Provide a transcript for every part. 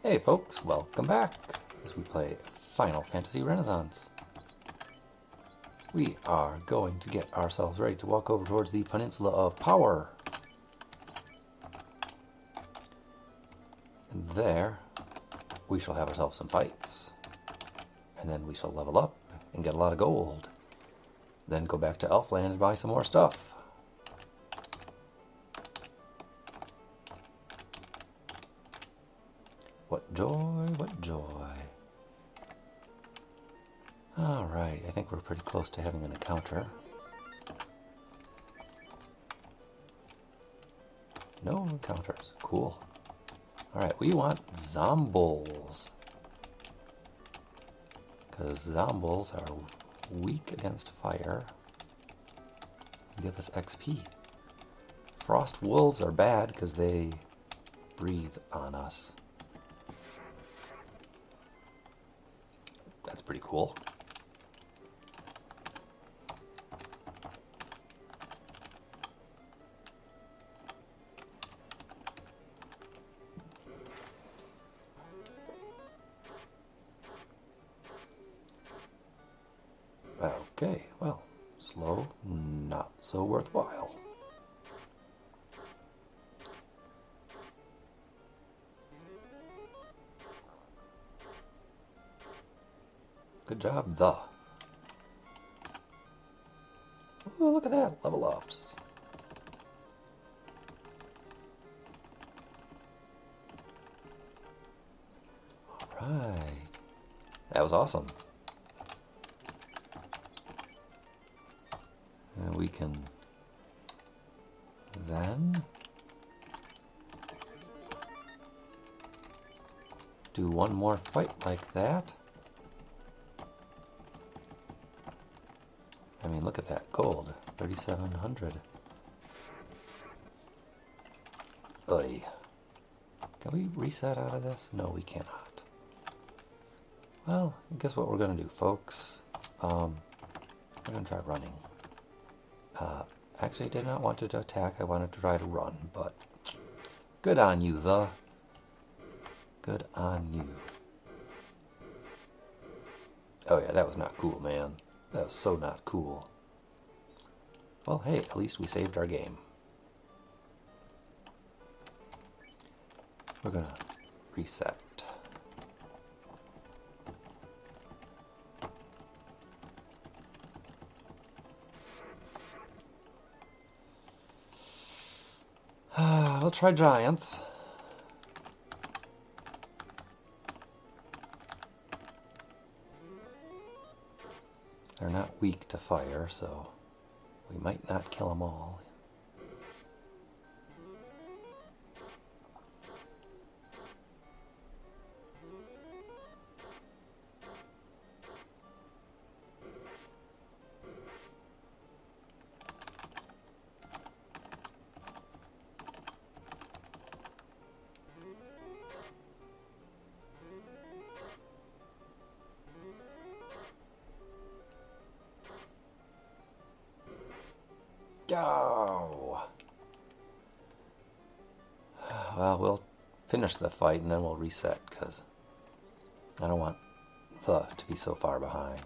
Hey folks, welcome back as we play Final Fantasy Renaissance. We are going to get ourselves ready to walk over towards the Peninsula of Power. And there, we shall have ourselves some fights. And then we shall level up and get a lot of gold. Then go back to Elfland and buy some more stuff. What joy, what joy. Alright, I think we're pretty close to having an encounter. No encounters. Cool. Alright, we want zombies. Because zombies are weak against fire. Give us XP. Frost wolves are bad because they breathe on us. That's pretty cool. Okay, well, slow, not so worthwhile. Good job, the. Ooh, look at that, level ups. Alright. That was awesome. And we can then do one more fight like that. I mean, look at that gold, 3,700. Oy. Can we reset out of this? No, we cannot. Well, guess what we're going to do, folks? We're going to try running. Actually, I did not want to attack. I wanted to try to run, but good on you, the. Good on you. Oh yeah, that was not cool, man. That was so not cool. Well, hey, at least we saved our game. We're gonna reset. We'll try giants. They're not weak to fire, so we might not kill them all. Go! Well, we'll finish the fight and then we'll reset, because I don't want the to be so far behind.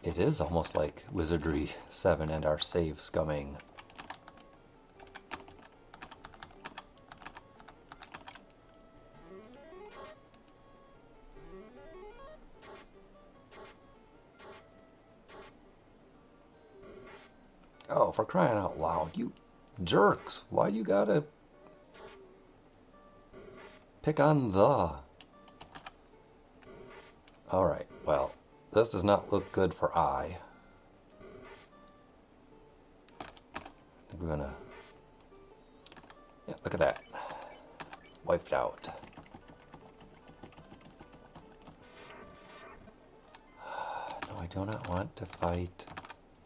It is almost like Wizardry 7 and our save scumming. Oh, for crying out loud, you jerks. Why do you gotta pick on the? Alright, well, this does not look good for I. I think we're gonna... Yeah, look at that. Wiped out. No, I do not want to fight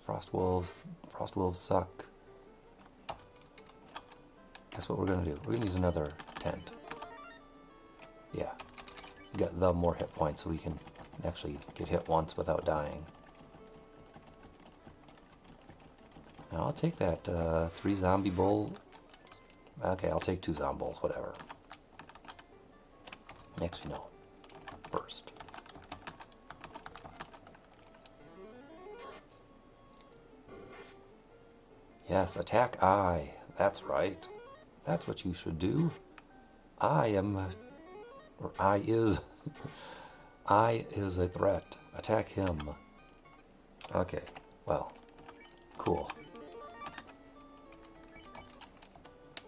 Frost Wolves. Frost Wolves suck. Guess what we're gonna do? We're gonna use another tent. Yeah. We got the more hit points so we can actually get hit once without dying. Now I'll take that 3 zombie bull. Okay, I'll take 2 zombie bulls, whatever. Actually, no. Burst. Yes, attack I. That's right. That's what you should do. I am, or I is, I is a threat. Attack him. Okay, well, cool.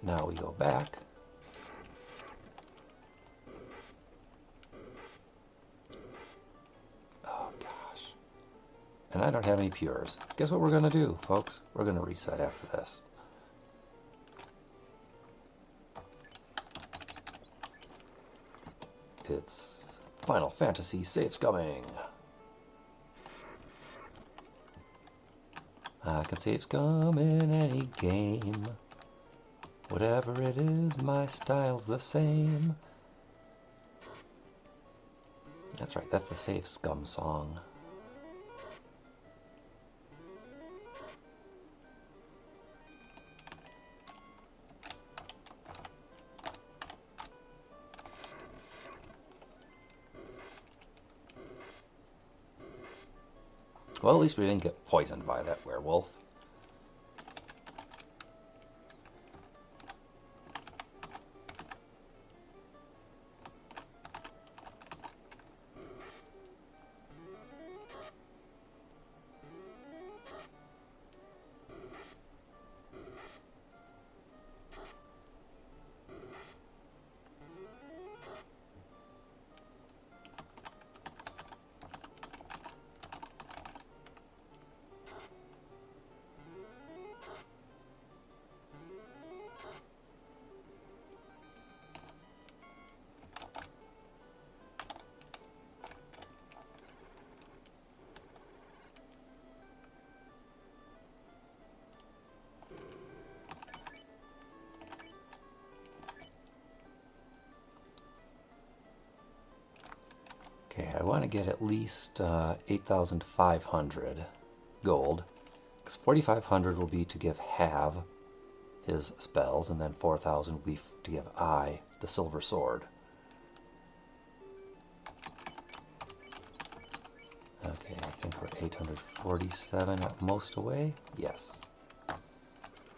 Now we go back. Oh gosh. And I don't have any pures. Guess what we're going to do, folks? We're going to reset after this. It's Final Fantasy save scumming. I can save scum in any game. Whatever it is, my style's the same. That's right, that's the save scum song. Well, at least we didn't get poisoned by that werewolf. Okay, I want to get at least 8,500 gold, because 4,500 will be to give Have his spells, and then 4,000 will be to give I the silver sword. Okay, I think we're 847 at most away. Yes.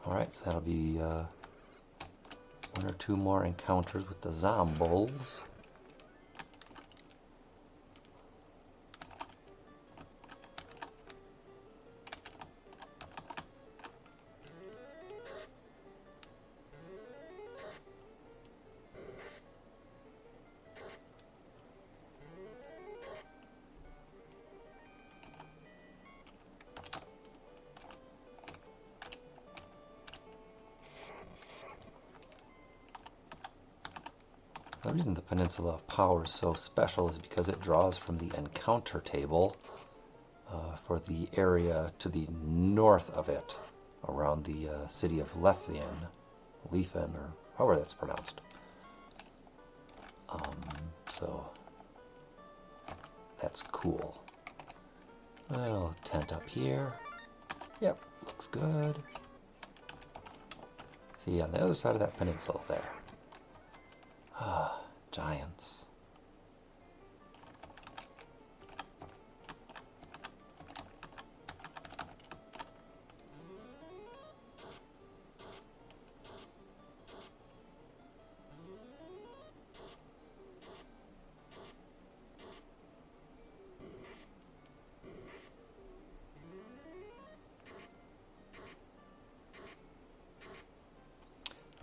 Alright, so that'll be 1 or 2 more encounters with the zombies. The reason the Peninsula of Power is so special is because it draws from the encounter table for the area to the north of it, around the city of Leithen, or however that's pronounced. So that's cool. Well, tent up here. Yep, looks good. See, on the other side of that peninsula there. Ah, giants.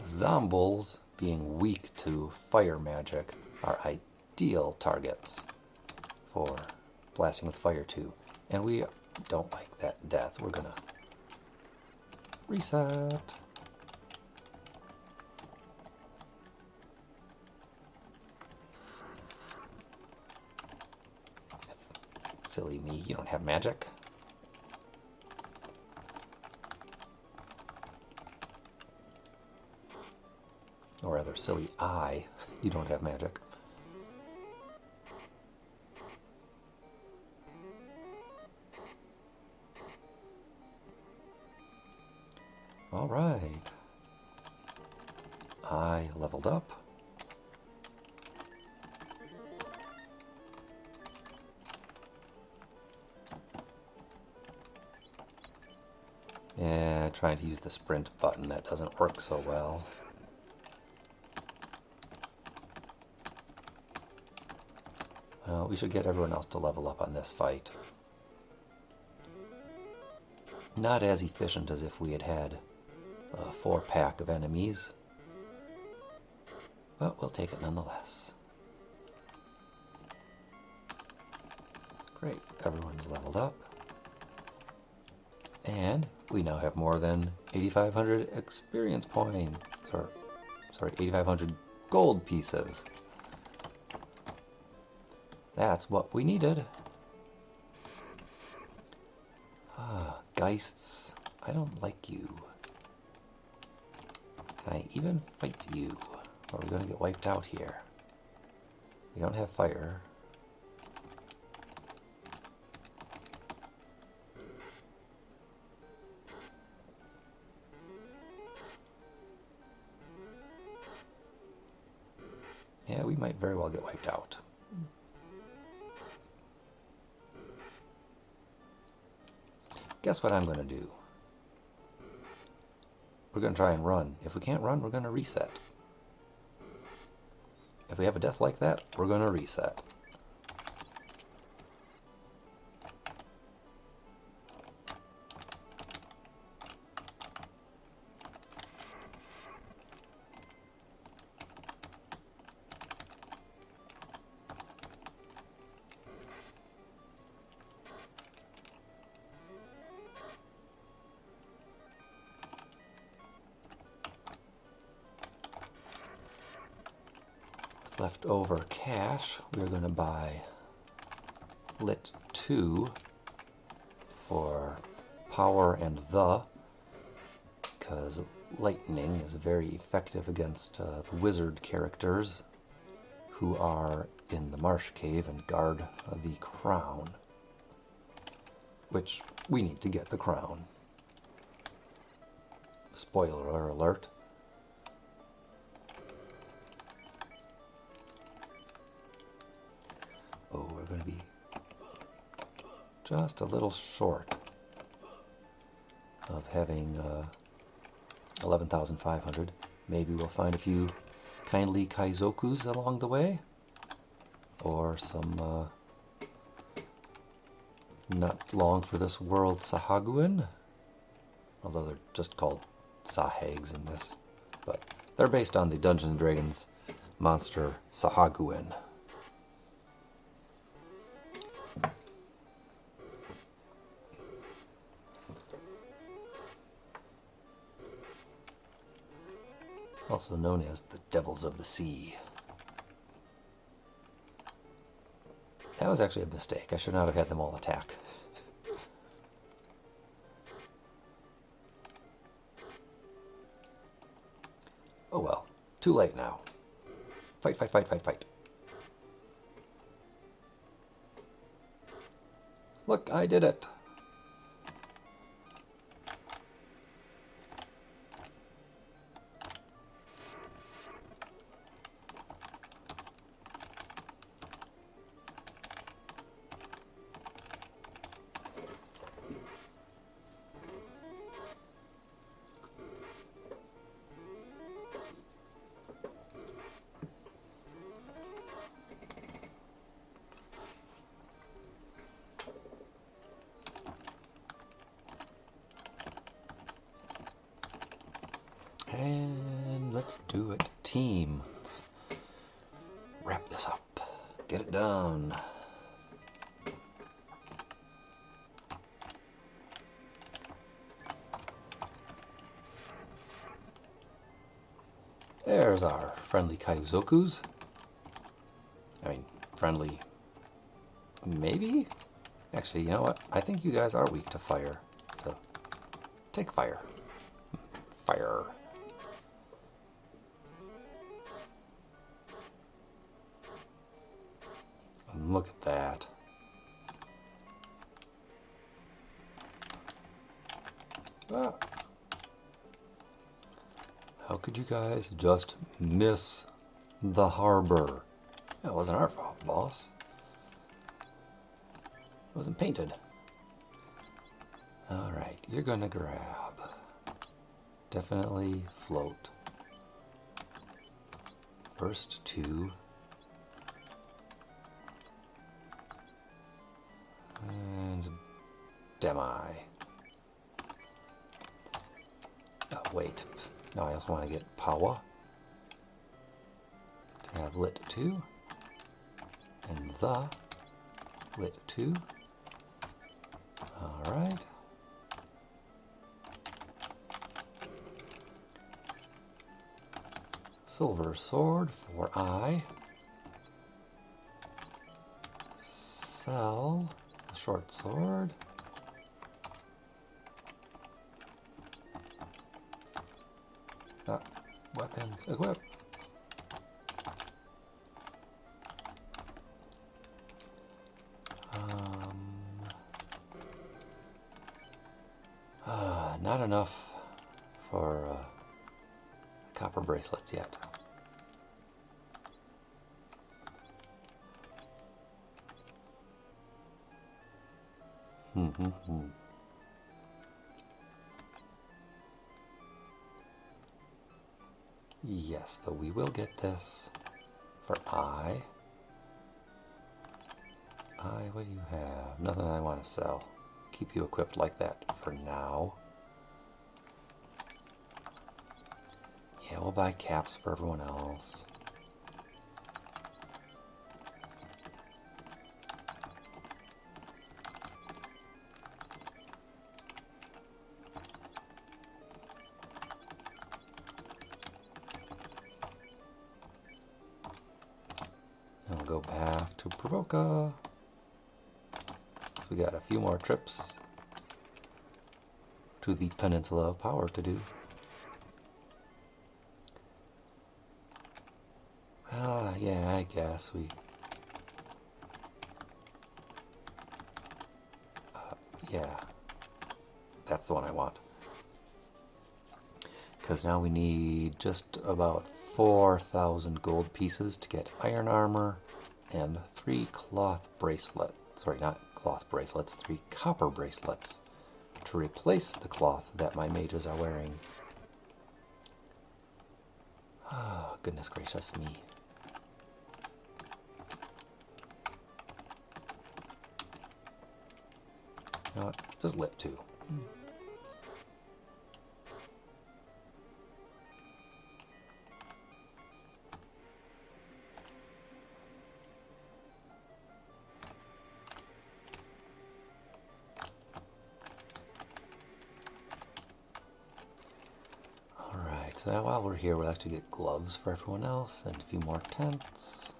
Zombies, being weak to fire magic, are ideal targets for blasting with fire too. And we don't like that death. We're gonna reset. Silly me, you don't have magic. Or rather, silly I, you don't have magic. All right. I leveled up. Yeah, trying to use the sprint button, that doesn't work so well. Well, we should get everyone else to level up on this fight. Not as efficient as if we had had a 4-pack of enemies, but we'll take it nonetheless. Great, everyone's leveled up. And we now have more than 8,500 experience points, or sorry, 8,500 gold pieces. That's what we needed. Ah, Geists, I don't like you. Can I even fight you? Or are we going to get wiped out here? We don't have fire. Yeah, we might very well get wiped out. Guess what I'm going to do? We're going to try and run. If we can't run, we're going to reset. If we have a death like that, we're going to reset. Leftover cash, we're going to buy Lit 2 for power and because lightning is very effective against the wizard characters who are in the marsh cave and guard the crown, which we need to get the crown. Spoiler alert. Oh, we're going to be just a little short of having 11,500. Maybe we'll find a few kindly Kaizokus along the way, or some not long for this world Sahaguin, although they're just called Sahags in this, but they're based on the Dungeons & Dragons monster Sahaguin. Also known as the Devils of the Sea. That was actually a mistake. I should not have had them all attack. Oh well, too late now. Fight, fight, fight, fight, fight. Look, I did it. And let's do it, team. Let's wrap this up. Get it done. There's our friendly Kaizokus. I mean, friendly, maybe? Actually, you know what? I think you guys are weak to fire. So, take fire. Fire. Look at that. Ah. How could you guys just miss the harbor? That wasn't our fault, boss. It wasn't painted. Alright, you're gonna grab. Definitely float. Burst 2. And Demi. Oh, wait. No, I also want to get Power. To have Lit 2. And the Lit 2. Alright. Silver Sword for I. Sell the Short Sword. Weapons equip. Not enough for copper bracelets yet. Yes, though we will get this for I. What do you have? Nothing I want to sell. Keep you equipped like that for now. Yeah, we'll buy caps for everyone else. And we'll go back to Provoca. We got a few more trips to the Peninsula of Power to do. Yeah, I guess we... yeah, that's the one I want. Because now we need just about 4,000 gold pieces to get iron armor and 3 cloth bracelets. Sorry, not cloth bracelets, 3 copper bracelets to replace the cloth that my mages are wearing. Oh, goodness gracious me. You know what? Just Lit 2. Alright, so now while we're here, we'll actually get gloves for everyone else and a few more tents.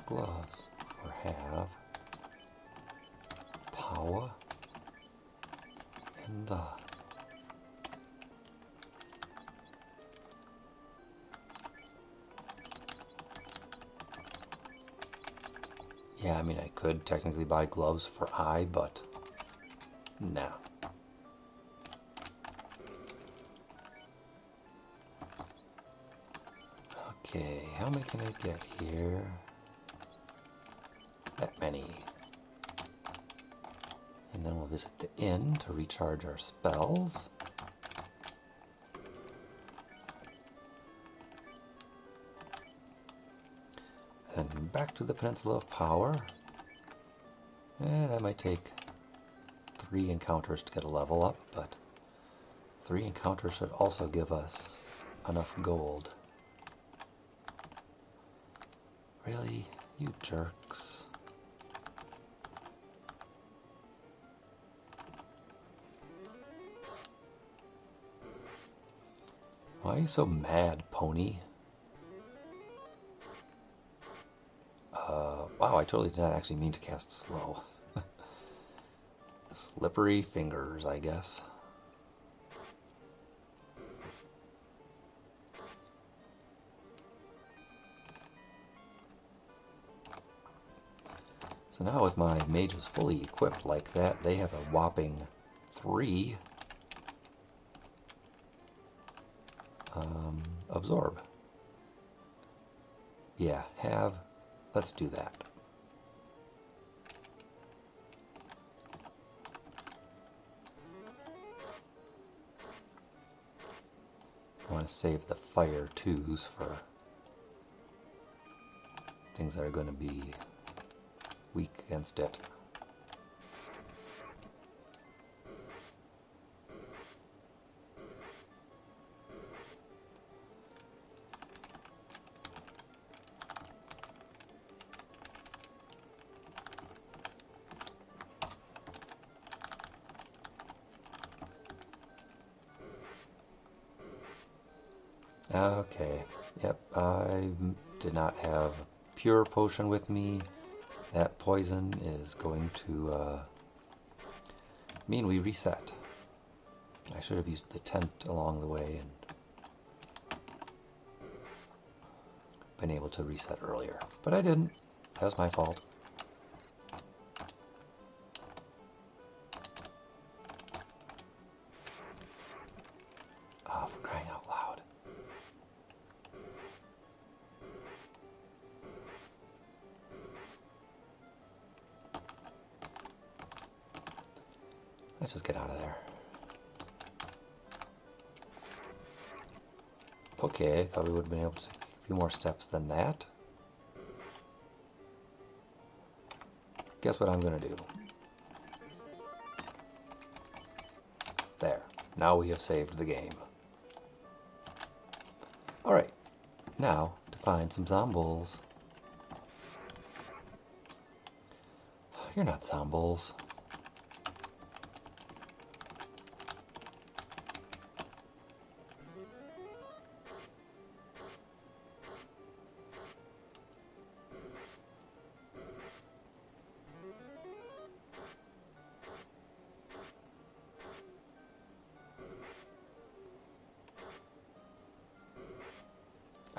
Gloves or have power and yeah, I mean I could technically buy gloves for I, but no. Okay, how many can I get here? That many. And then we'll visit the inn to recharge our spells. And back to the Peninsula of Power. That might take 3 encounters to get a level up, but 3 encounters should also give us enough gold. Really? You jerks. Why are you so mad, pony? Wow, I totally did not actually mean to cast slow. Slippery fingers, I guess. So now with my mages fully equipped like that, they have a whopping 3 absorb. Yeah, let's do that. I want to save the fire 2s for things that are going to be weak against it. Okay, yep, I did not have pure potion with me. That poison is going to mean we reset. I should have used the tent along the way and been able to reset earlier, but I didn't. That was my fault. Oh, for crying out loud. Let's just get out of there. Okay, I thought we would have been able to take a few more steps than that. Guess what I'm going to do? There. Now we have saved the game. Alright. Now, to find some zombies. You're not zombies.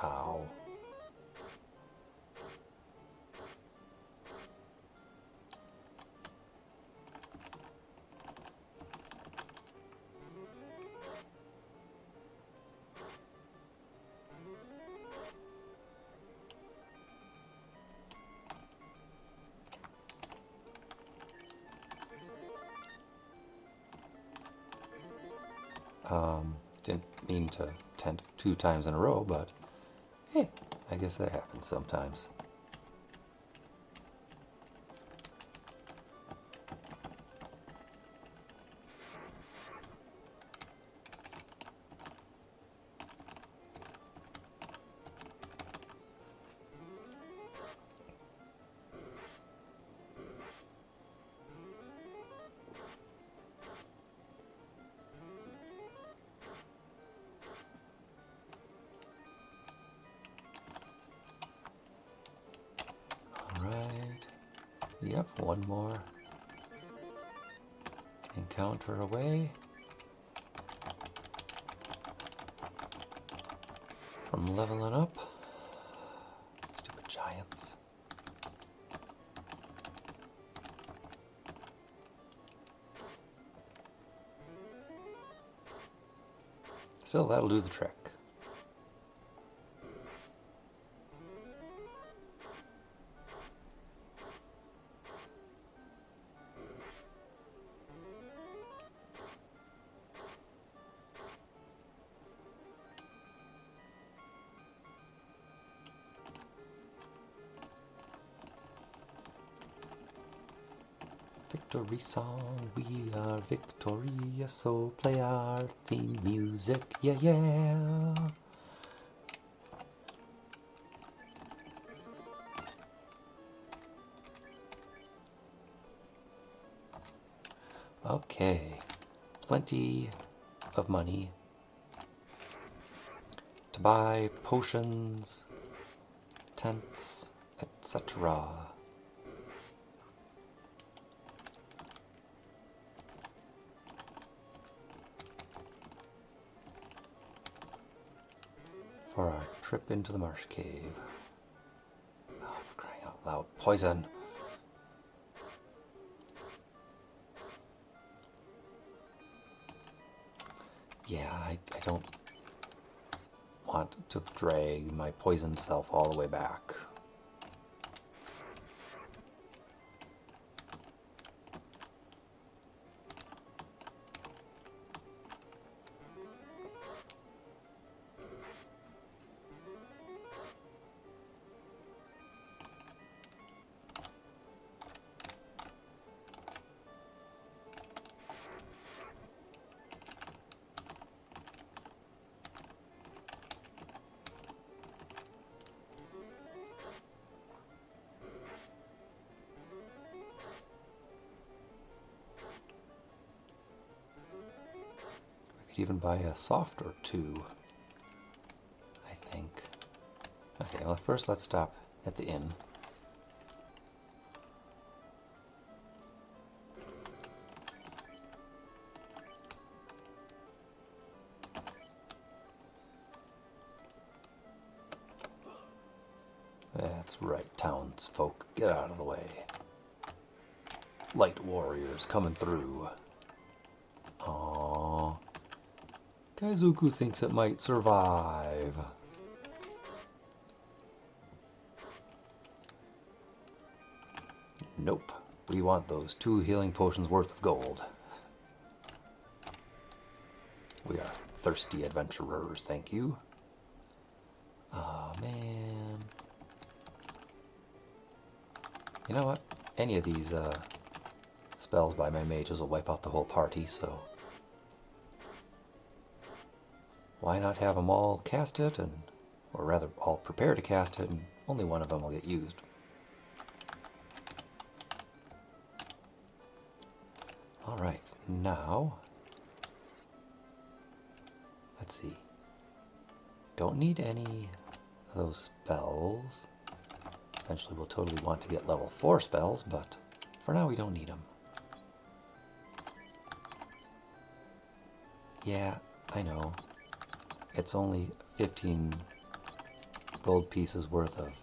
Ow. Didn't mean to tent 2 times in a row, but hey, I guess that happens sometimes. Yep, one more encounter away from leveling up. Stupid giants. Still, that'll do the trick. Victory song, we are victorious, so play our theme music, yeah, yeah. Okay, plenty of money to buy potions, tents, etc. For our trip into the marsh cave. Oh, for crying out loud. Poison! Yeah, I don't want to drag my poisoned self all the way back. Even buy a soft or two, I think. Okay, well, first let's stop at the inn. That's right, townsfolk, get out of the way. Light warriors coming through. Aww. Kaizuku thinks it might survive. Nope. We want those 2 healing potions worth of gold. We are thirsty adventurers, thank you. Oh, man. You know what? Any of these spells by my mages will wipe out the whole party, so why not have them all cast it, or rather all prepare to cast it, and only one of them will get used. Alright, now, let's see. Don't need any of those spells. Eventually we'll totally want to get level 4 spells, but for now we don't need them. Yeah, I know. It's only 15 gold pieces worth of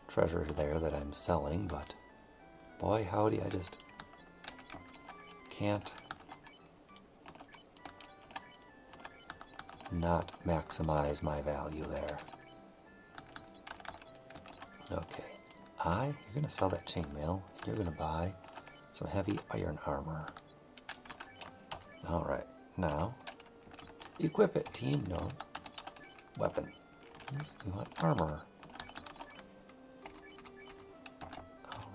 treasure there that I'm selling, but boy howdy, I just can't not maximize my value there. Okay, you're going to sell that chainmail. You're going to buy some heavy iron armor. Alright, now equip it, team. No. Weapons. You want armor.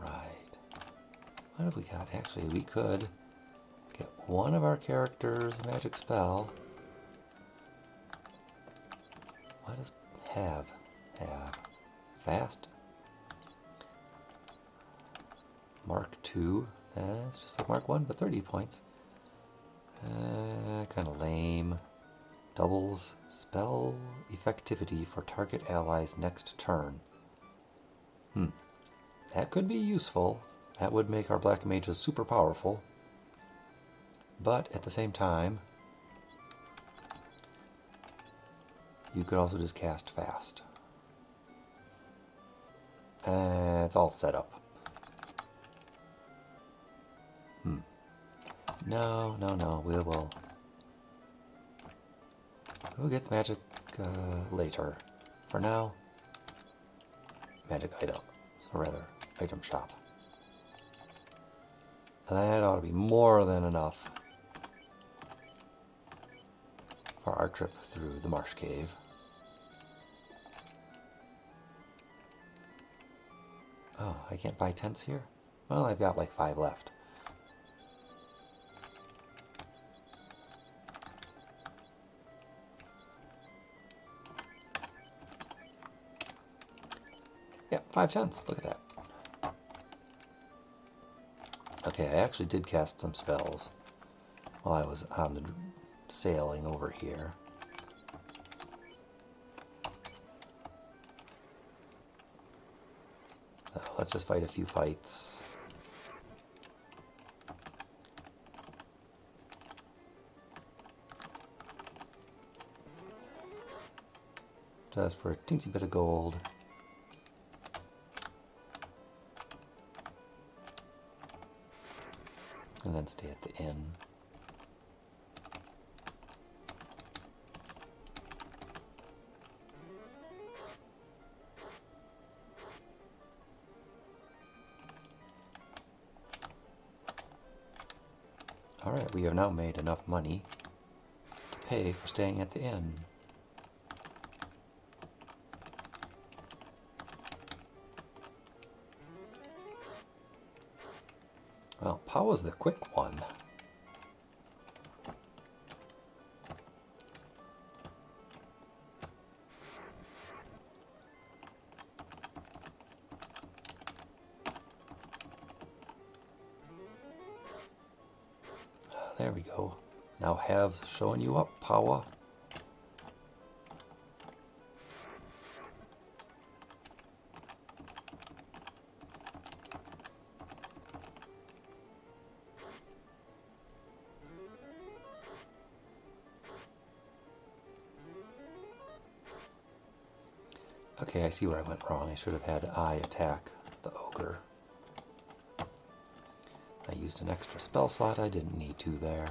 Alright. What have we got? Actually, we could get one of our characters a magic spell. What does have? Fast? Mark 2. That's just like Mark 1, but 30 points. Kind of lame. Doubles spell effectivity for target allies next turn. That could be useful. That would make our black mages super powerful. But at the same time, you could also just cast fast. It's all set up. No. We'll get the magic later. For now, magic item. So rather, item shop. That ought to be more than enough for our trip through the marsh cave. Oh, I can't buy tents here? Well, I've got like 5 left. Yeah, 5 tents. Look at that. Okay, I actually did cast some spells while I was on the sailing over here. So let's just fight a few fights. Just for a teensy bit of gold. And then stay at the inn. Alright, we have now made enough money to pay for staying at the inn. Well, Powa's the quick one. There we go. Now Halves showing you up, Powa. Okay, I see where I went wrong. I should have had I attack the ogre. I used an extra spell slot. I didn't need to there.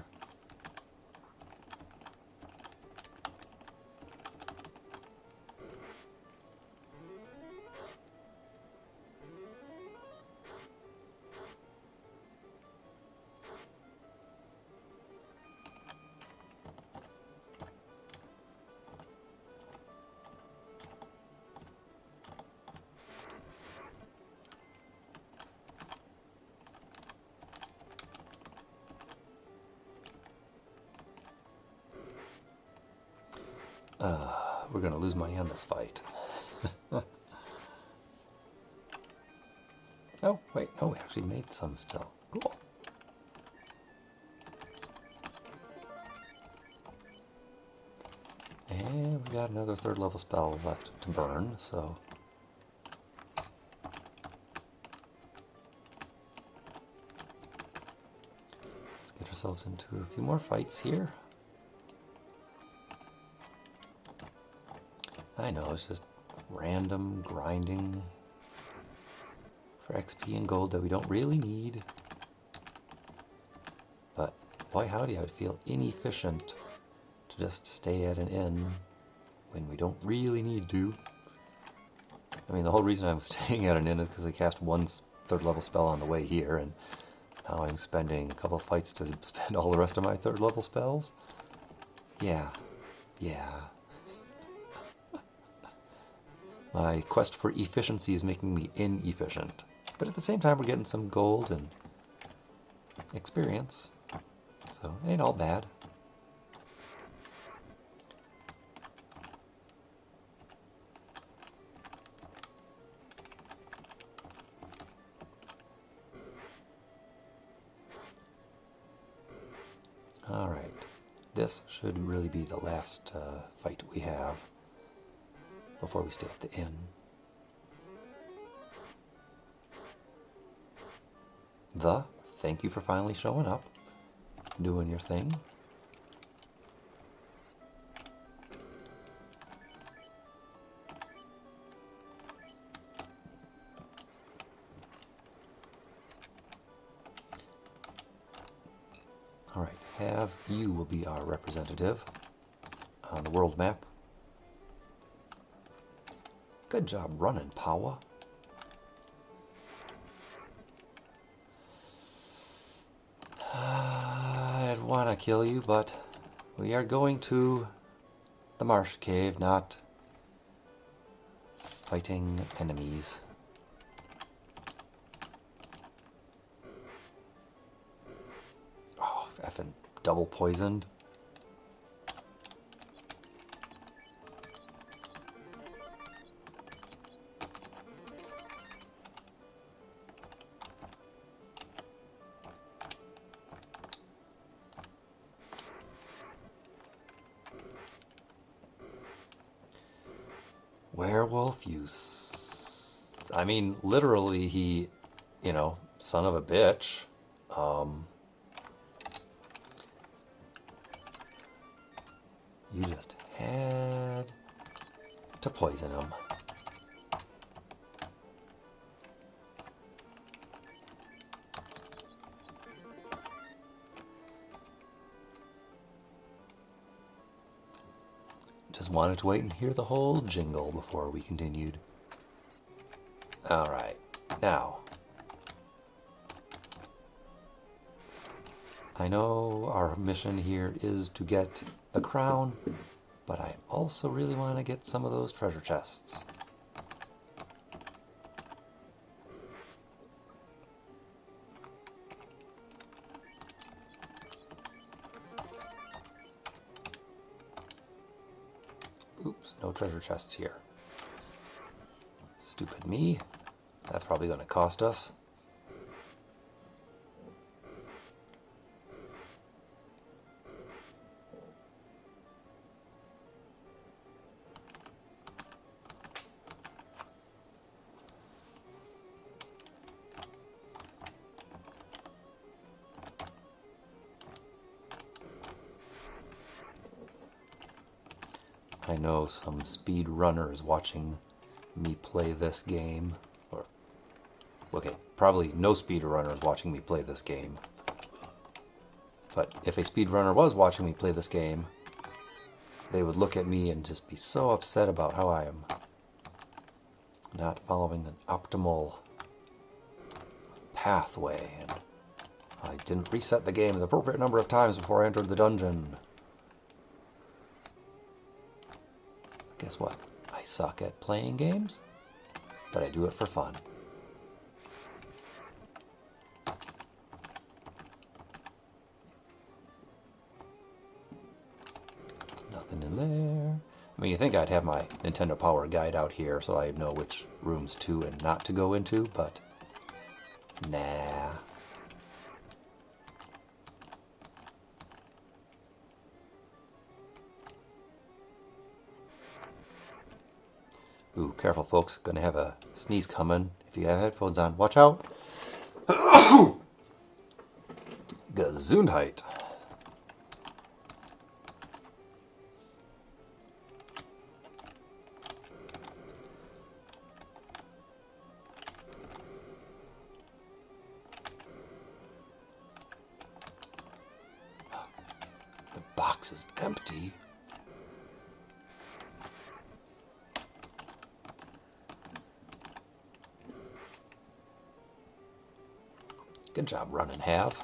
We're going to lose money on this fight. Oh, wait, no, we actually made some still. Cool. And we got another 3rd level spell left to burn, so... let's get ourselves into a few more fights here. I know, it's just random grinding for XP and gold that we don't really need. But boy howdy, I would feel inefficient to just stay at an inn when we don't really need to. I mean, the whole reason I'm staying at an inn is because I cast one 3rd level spell on the way here, and now I'm spending a couple of fights to spend all the rest of my 3rd level spells. Yeah. My quest for efficiency is making me inefficient. But at the same time, we're getting some gold and experience. So it ain't all bad. Alright. This should really be the last fight we have before we stay at the inn. Thank you for finally showing up, doing your thing. Alright, you will be our representative on the world map. Good job running, Powa. I'd want to kill you, but we are going to the marsh cave, not fighting enemies. Oh, effing double poisoned. Werewolf, I mean, literally, he, son of a bitch. You just had to poison him. Just wanted to wait and hear the whole jingle before we continued. Alright, now. I know our mission here is to get the crown, but I also really want to get some of those treasure chests. Oops, no treasure chests here. Stupid me. That's probably going to cost us. I know some speed runners watching me play this game. Or, okay, probably no speed runners watching me play this game. But if a speedrunner was watching me play this game, they would look at me and just be so upset about how I am not following an optimal pathway, and I didn't reset the game the appropriate number of times before I entered the dungeon. Guess what? I suck at playing games, but I do it for fun. Nothing in there. I mean, you think I'd have my Nintendo Power Guide out here so I know which rooms to and not to go into, but nah. Ooh, careful folks, gonna have a sneeze coming. If you have headphones on, watch out. Gesundheit. The box is empty. Good job running, Have.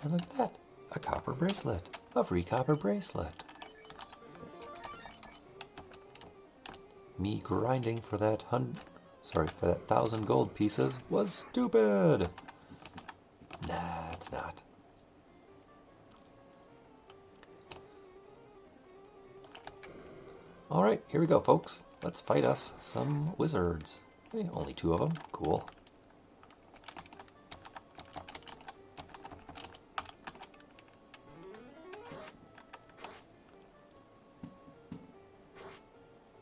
And look at that, a copper bracelet, a free copper bracelet. Me grinding for that 1,000 gold pieces was stupid. Nah, it's not. Alright, here we go, folks. Let's fight us some wizards. Hey, only 2 of them. Cool.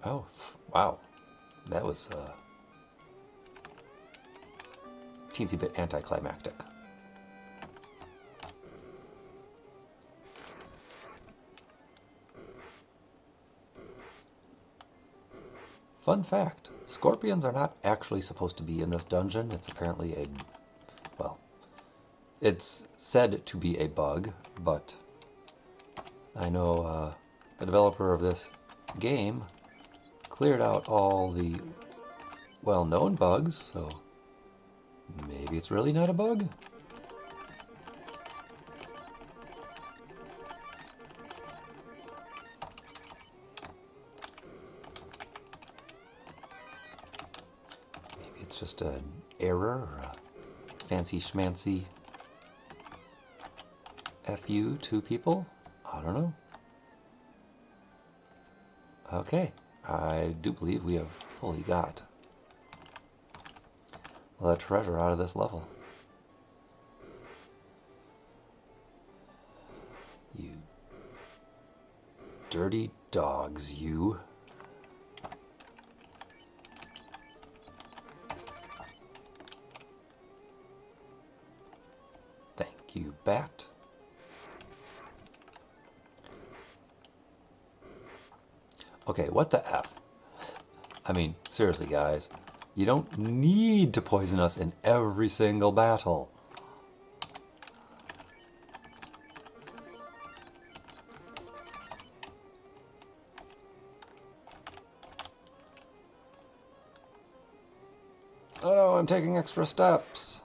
Oh, wow. That was teensy bit anticlimactic. Fun fact, scorpions are not actually supposed to be in this dungeon. It's apparently well, it's said to be a bug, but I know the developer of this game cleared out all the well-known bugs, so maybe it's really not a bug? It's just an error or a fancy schmancy FU to people? I don't know. Okay, I do believe we have fully got the treasure out of this level. You dirty dogs, you. You bat. Okay, what the F? I mean, seriously, guys. You don't need to poison us in every single battle. Oh no, I'm taking extra steps.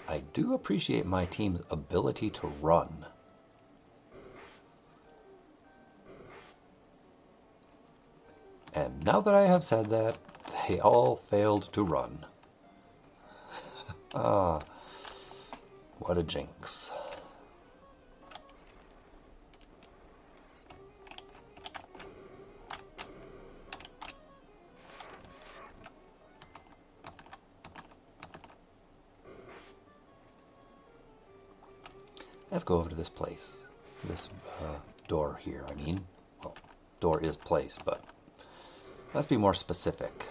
I do appreciate my team's ability to run. And now that I have said that, they all failed to run. Ah, what a jinx. Let's go over to this place. This door here, I mean. Well, door is place, but let's be more specific.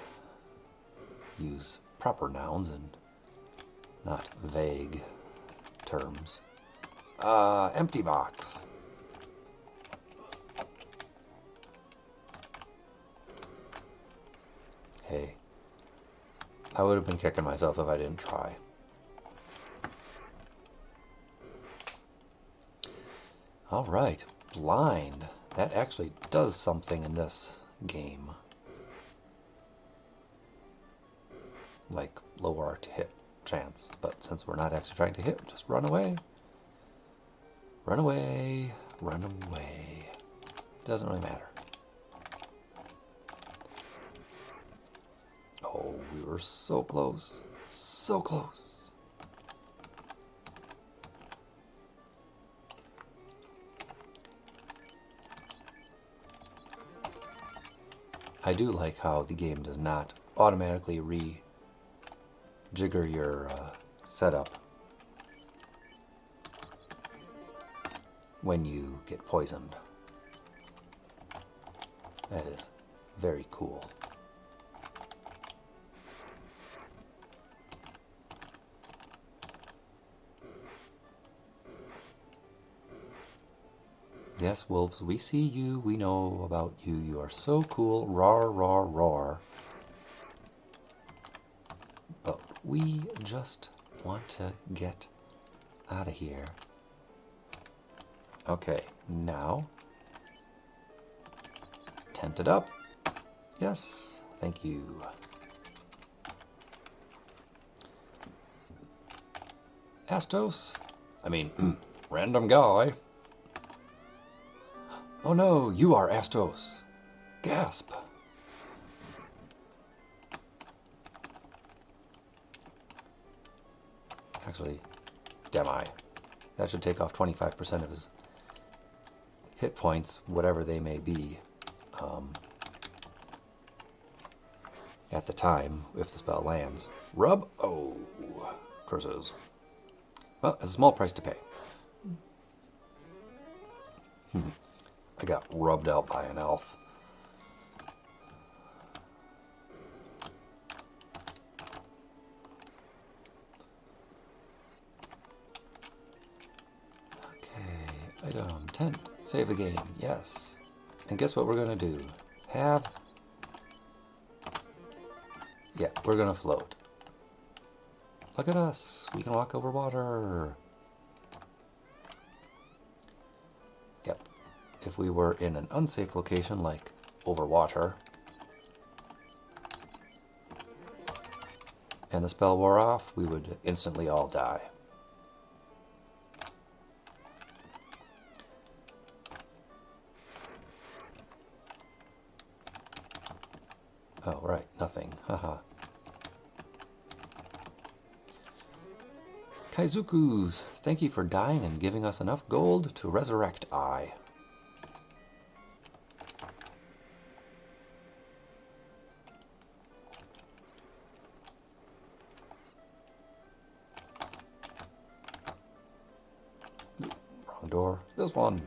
Use proper nouns and not vague terms. Empty box. Hey, I would have been kicking myself if I didn't try. All right, blind. That actually does something in this game. Like lower our hit chance. But since we're not actually trying to hit, just run away. Run away. Run away. Doesn't really matter. Oh, we were so close. So close. I do like how the game does not automatically rejigger your setup when you get poisoned. That is very cool. Yes, wolves, we see you, we know about you, you are so cool, roar, roar, roar. But we just want to get out of here. Okay, now, tent it up. Yes, thank you. Random guy. Oh no, you are Astos. Gasp. Actually, Demi. That should take off 25% of his hit points, whatever they may be, at the time, if the spell lands. Rub? Oh, curses. Well, it's a small price to pay. I got rubbed out by an elf. Okay, item 10. Save the game, yes. And guess what we're going to do? Yeah, we're going to float. Look at us. We can walk over water. Yep. If we were in an unsafe location like over water and the spell wore off, we would instantly all die. Oh, right, nothing. Haha. Kaizukus, thank you for dying and giving us enough gold to resurrect I. Wrong door. This one.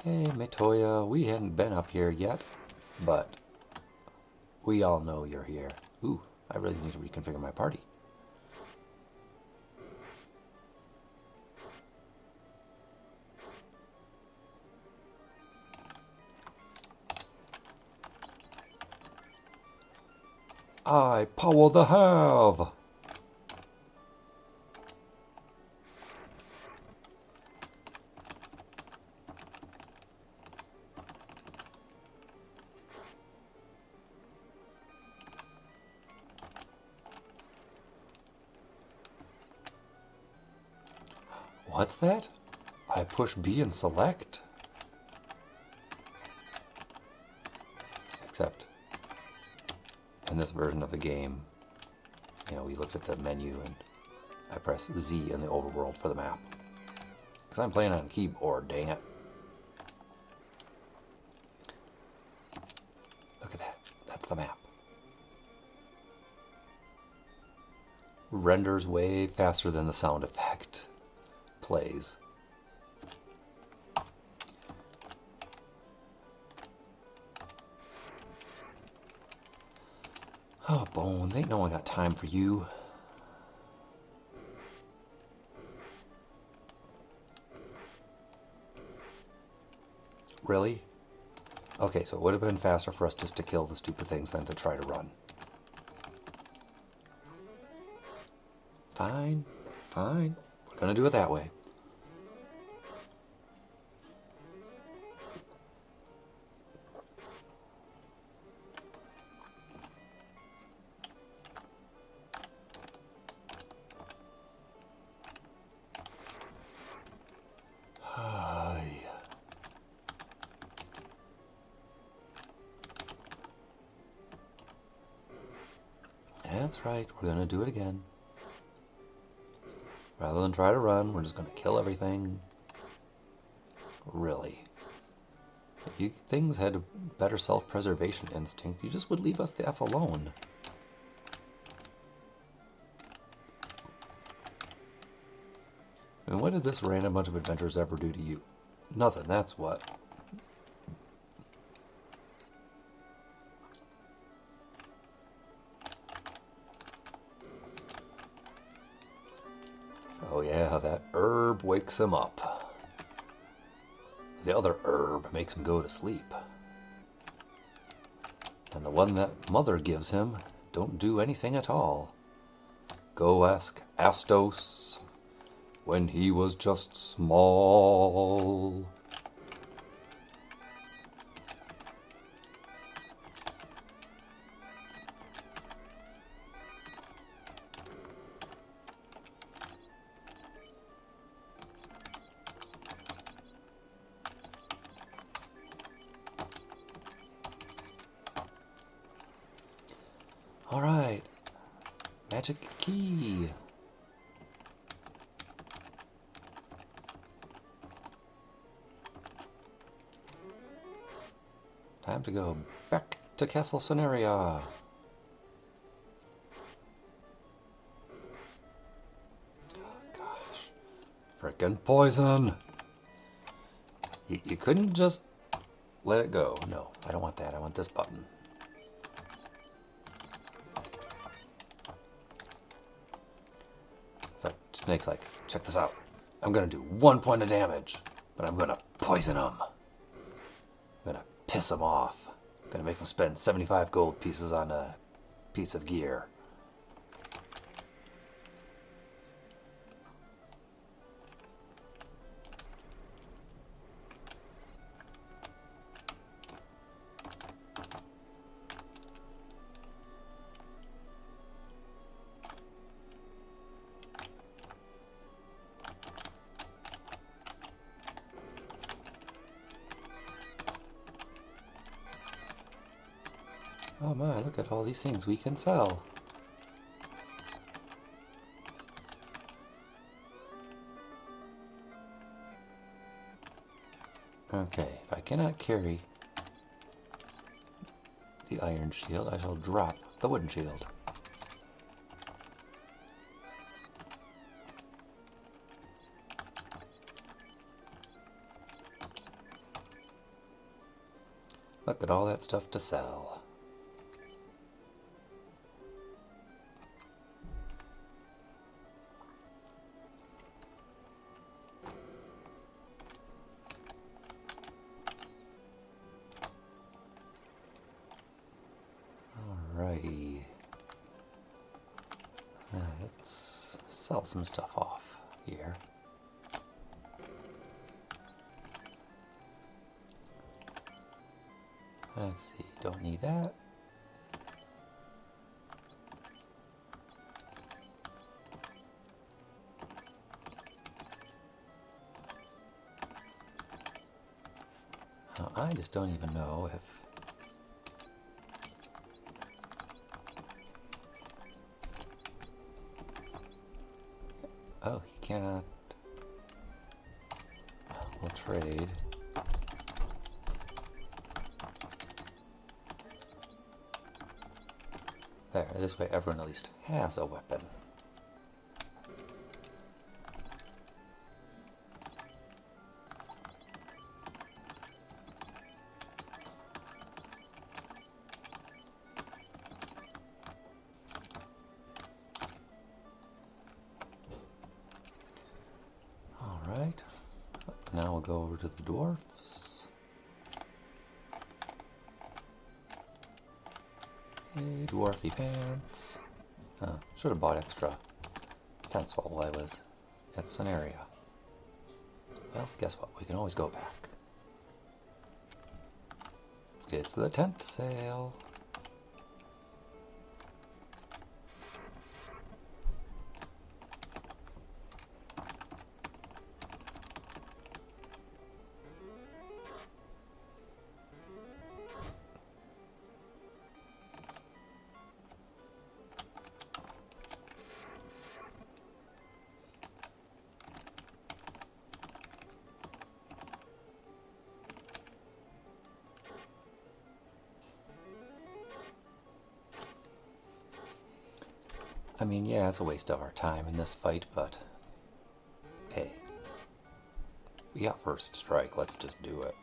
Hey, Metoya, we hadn't been up here yet, but we all know you're here. Ooh, I really need to reconfigure my party. I power the have. What's that? I push B and select? Except in this version of the game, you know, we looked at the menu and I press Z in the overworld for the map. Because I'm playing on keyboard, dang it. Look at that. That's the map. Renders way faster than the sound effect plays. Oh, Bones, ain't no one got time for you. Really? Okay, so it would have been faster for us just to kill the stupid things than to try to run. Fine, fine. We're gonna do it that way. That's right, we're gonna do it again. Rather than try to run, we're just gonna kill everything. Really. If you things had a better self-preservation instinct, you just would leave us the F alone. And what did this random bunch of adventures ever do to you? Nothing, that's what. Oh yeah, that herb wakes him up. The other herb makes him go to sleep. And the one that mother gives him don't do anything at all. Go ask Astos when he was just small. Alright, magic key. Time to go back to Castle Sonaria. Oh gosh, frickin' poison. You couldn't just let it go. No, I don't want that. I want this button. So Snake's like, check this out. I'm gonna do 1 point of damage, but I'm gonna poison him. I'm gonna piss him off. I'm gonna make him spend 75 gold pieces on a piece of gear. Oh my, look at all these things we can sell. Okay, if I cannot carry the iron shield, I shall drop the wooden shield. Look at all that stuff to sell. Alrighty. sell some stuff off here. Let's see, don't need that. Now, I just don't even know if oh, he cannot. We'll trade. There, this way everyone at least has a weapon. Alright, now we'll go over to the dwarfs. Hey, dwarfy pants. Should have bought extra tents while I was at Scenaria. Well, guess what? We can always go back. It's the tent sale. I mean, yeah, it's a waste of our time in this fight, but hey, we got first strike, let's just do it.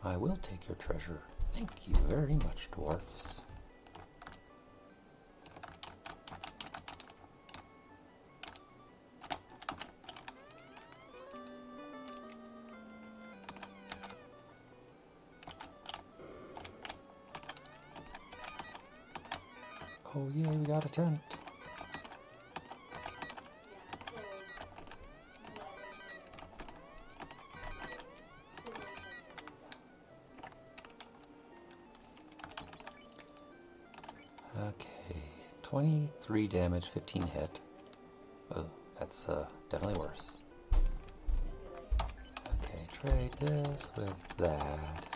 I will take your treasure. Thank you very much, dwarfs. Oh yeah, we got a tent. Okay, 23 damage, 15 hit. Oh, that's definitely worse. Okay, trade this with that.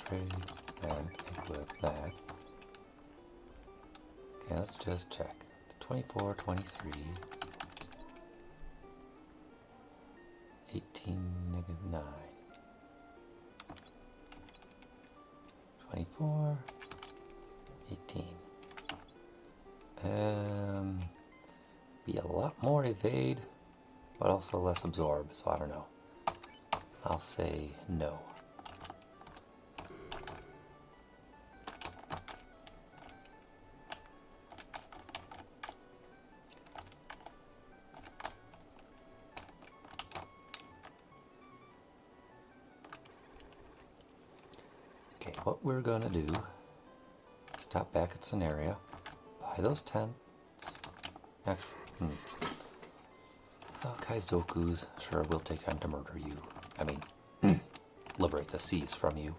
Trade and with that. Okay, let's just check. It's 24, 23, 18, -9, 24, 18. Be a lot more evade, but also less absorb, so I don't know. I'll say no. Okay, what we're gonna do is stop back at Scenaria, buy those tents. Actually, oh, Kaizoku's, sure, we'll take time to murder you. I mean, liberate the seas from you.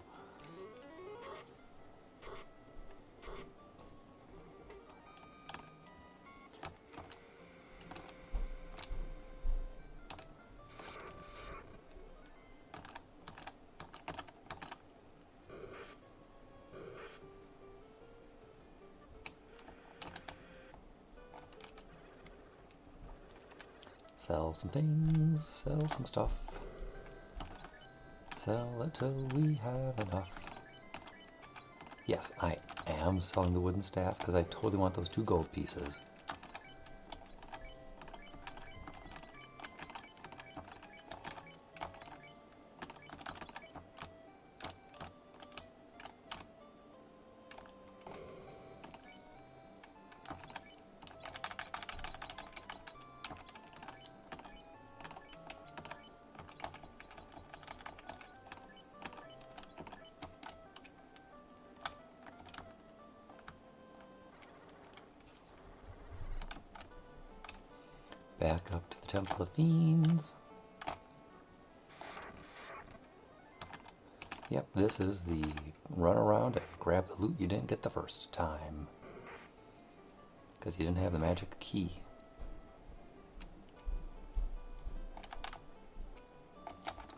Sell some things, sell some stuff. Sell it till we have enough. Yes, I am selling the wooden staff because I totally want those 2 gold pieces. Back up to the Temple of Fiends. Yep, this is the run around and grab the loot you didn't get the first time. Because you didn't have the magic key.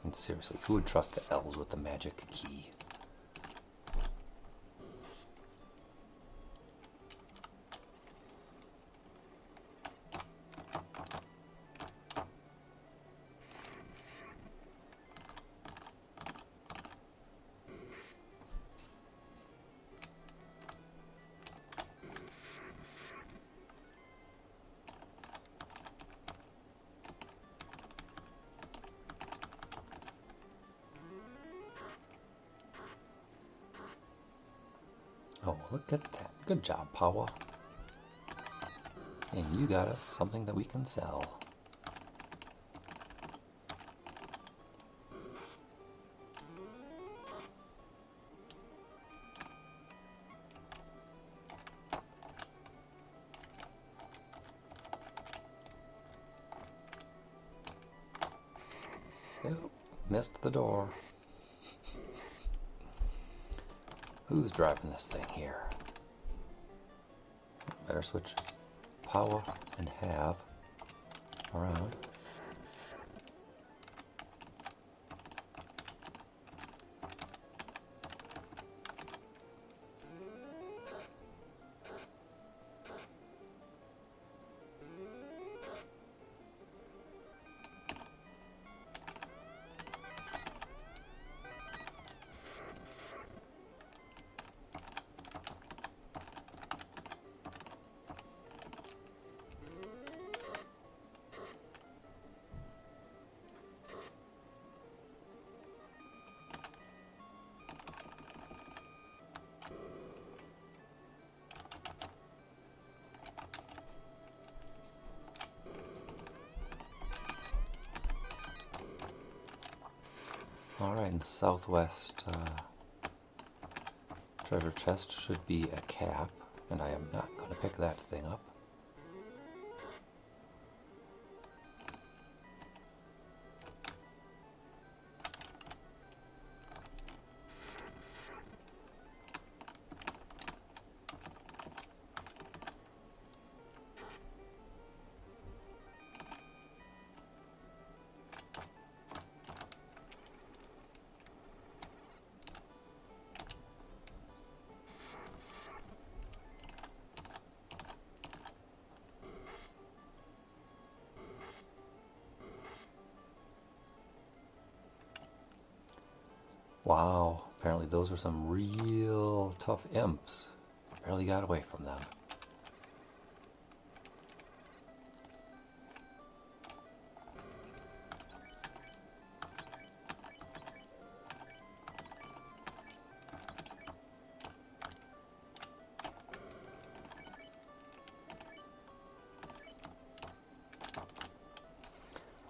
And seriously, who would trust the elves with the magic key? Oh, look at that. Good job, Pawa. And you got us something that we can sell. Oh, missed the door. Who's driving this thing here? Better switch Pawa and Have around. Alright, in the southwest treasure chest should be a cap, and I am not going to pick that thing up. Wow, apparently those are some real tough imps. Barely got away from them.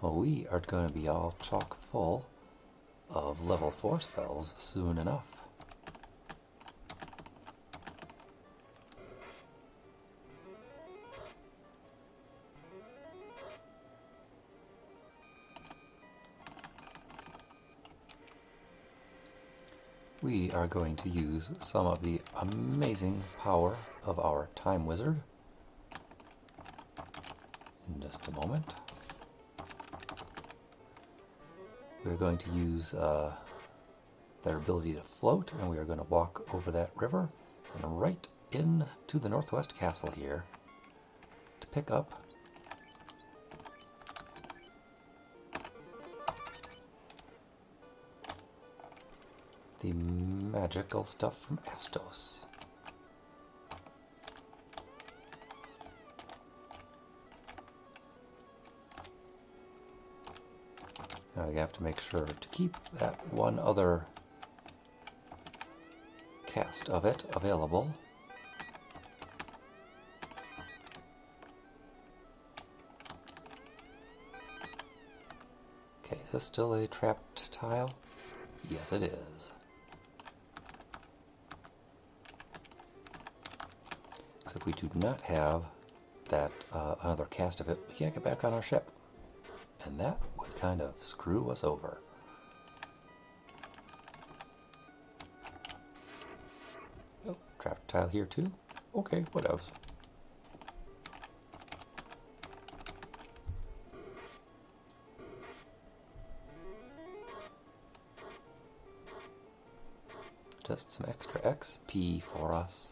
Well, we are going to be all chock full of level 4 spells soon enough. We are going to use some of the amazing power of our Time Wizard in just a moment. We're going to use their ability to float, and we are going to walk over that river and right into the northwest castle here to pick up the magical stuff from Astos. Now you have to make sure to keep that one other cast of it available. Okay, is this still a trapped tile? Yes, it is. Except we do not have that another cast of it, we can't get back on our ship. And that would kind of screw us over. Oh, traffic tile here too? Okay, what else? Just some extra XP for us.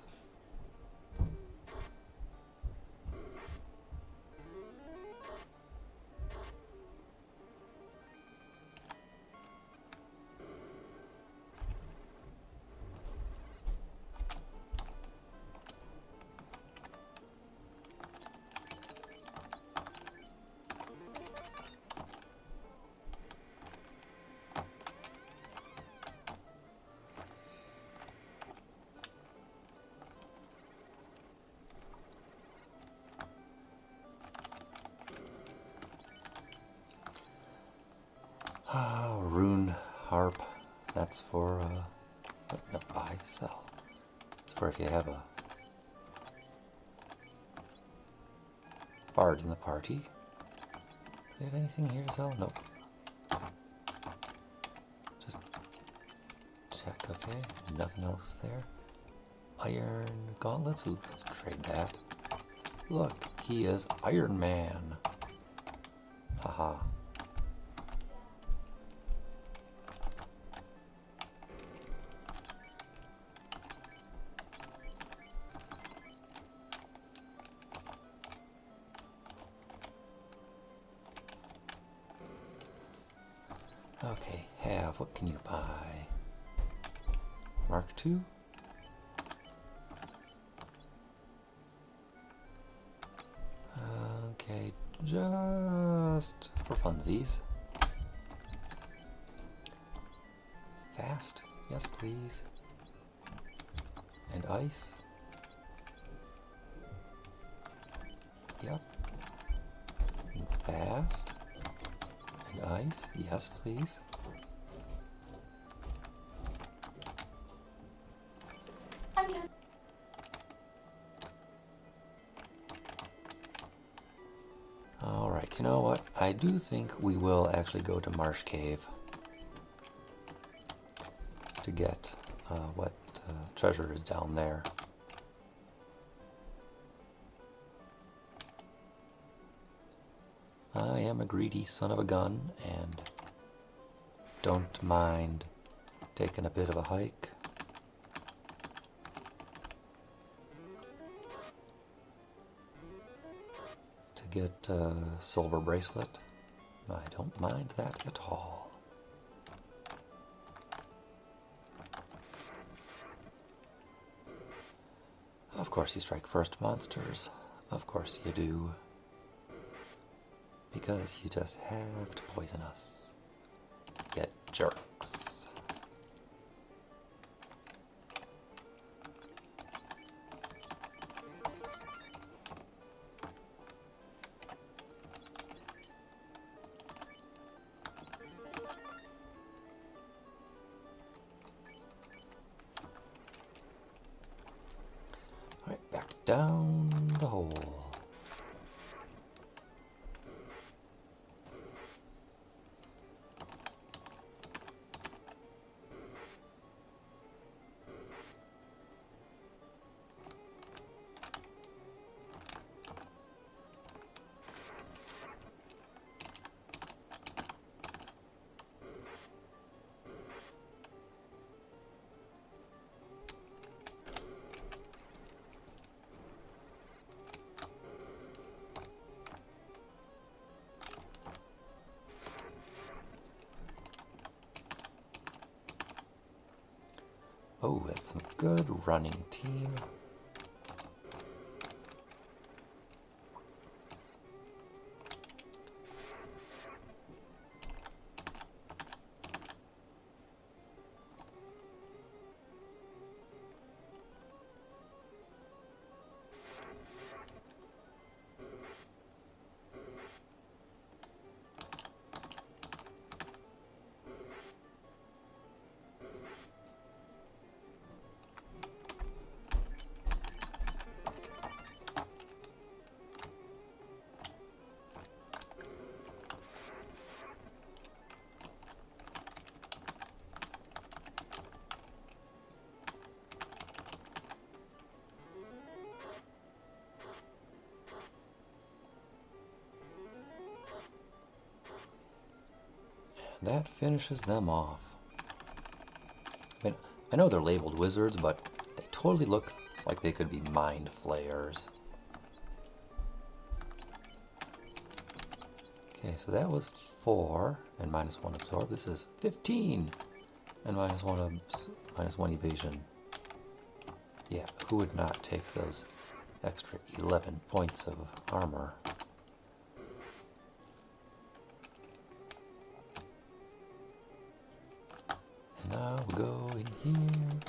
Rune harp. That's for no, buy, sell. It's for if you have a bard in the party. Do you have anything here to sell? Nope. Just check. Okay, nothing else there. Iron gauntlets. Ooh, let's trade that. Look, he is Iron Man. Haha. Okay, have, what can you buy? Mark II? Okay, just for funsies. Fast, yes please. And ice? Yep. And fast. And ice, yes please. Alright, you know what? I do think we will actually go to Marsh Cave to get what treasure is down there. I am a greedy son of a gun and don't mind taking a bit of a hike. To get a silver bracelet. I don't mind that at all. Of course you strike first, monsters. Of course you do. Because you just have to poison us. You jerks. Alright, back down the hole. Oh, that's some good running, team. That finishes them off. I mean, I know they're labeled wizards, but they totally look like they could be mind flayers. Okay, so that was 4 and -1 absorb. This is 15 and -1 evasion. Yeah, who would not take those extra 11 points of armor? And now we'll go in here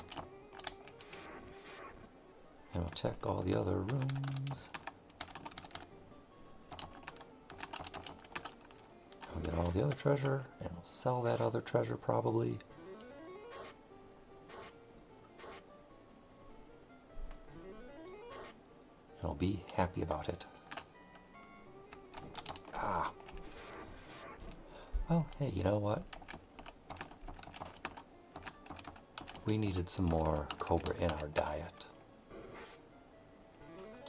and we'll check all the other rooms. We'll get all the other treasure and we'll sell that other treasure probably. And I'll be happy about it. Ah. Well, hey, you know what? We needed some more cobra in our diet.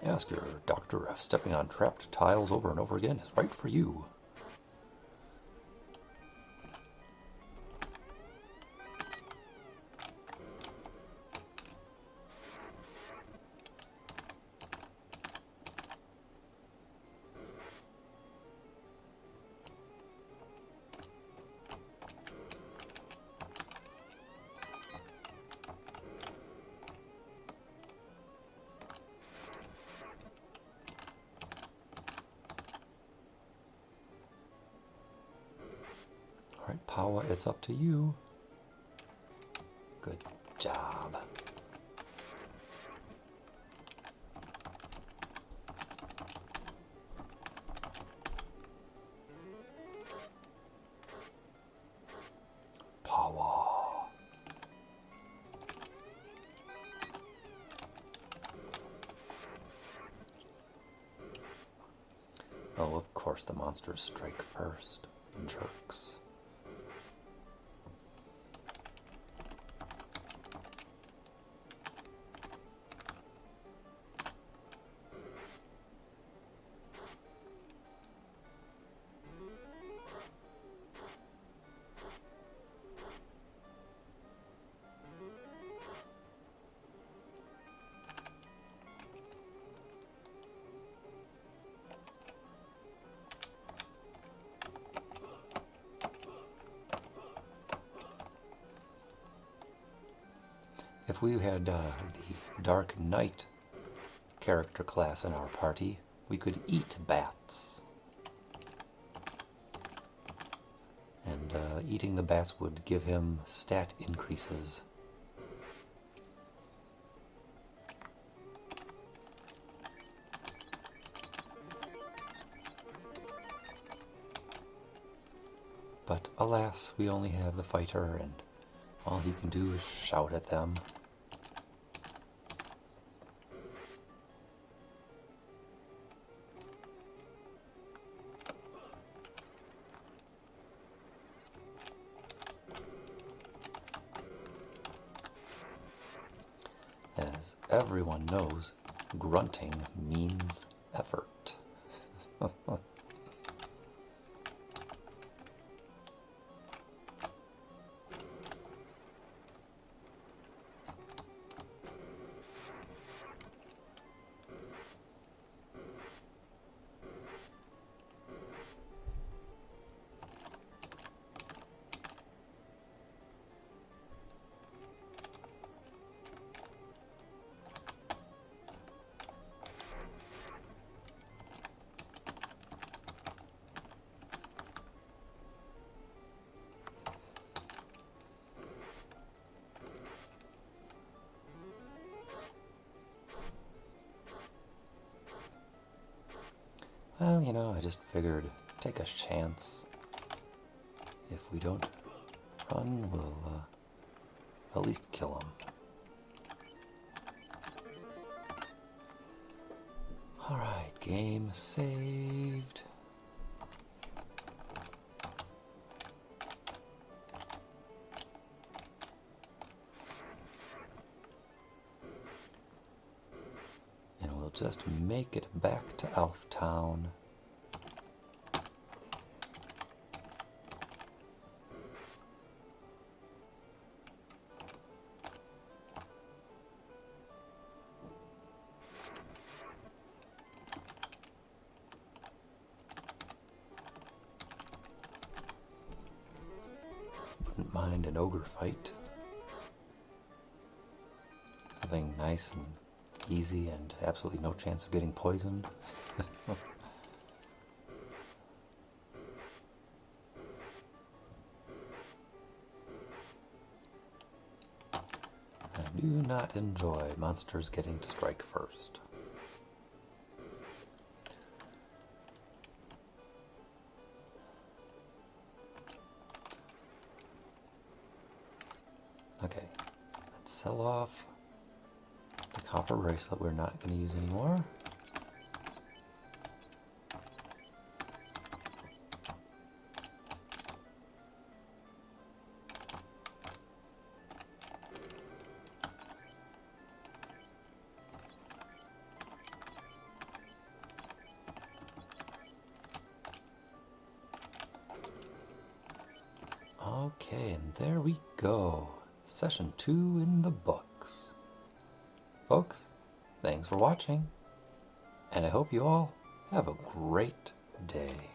Ask your doctor if stepping on trapped tiles over and over again is right for you. Alright, Pawa, it's up to you. Good job. Pawa. Oh, of course the monsters strike first. Jerks. If we had the Dark Knight character class in our party, we could eat bats. And eating the bats would give him stat increases. But alas, we only have the fighter, and all he can do is shout at them. As everyone knows, grunting means effort. Well, you know, I just figured take a chance. If we don't run, we'll at least kill him. Alright, game saved. And we'll just make it back to Elf Town. find an ogre fight. Something nice and easy and absolutely no chance of getting poisoned. I do not enjoy monsters getting to strike first. Okay, let's sell off the copper bracelet we're not going to use anymore. Okay, and there we go. Session 2 in the books. Folks, thanks for watching, and I hope you all have a great day.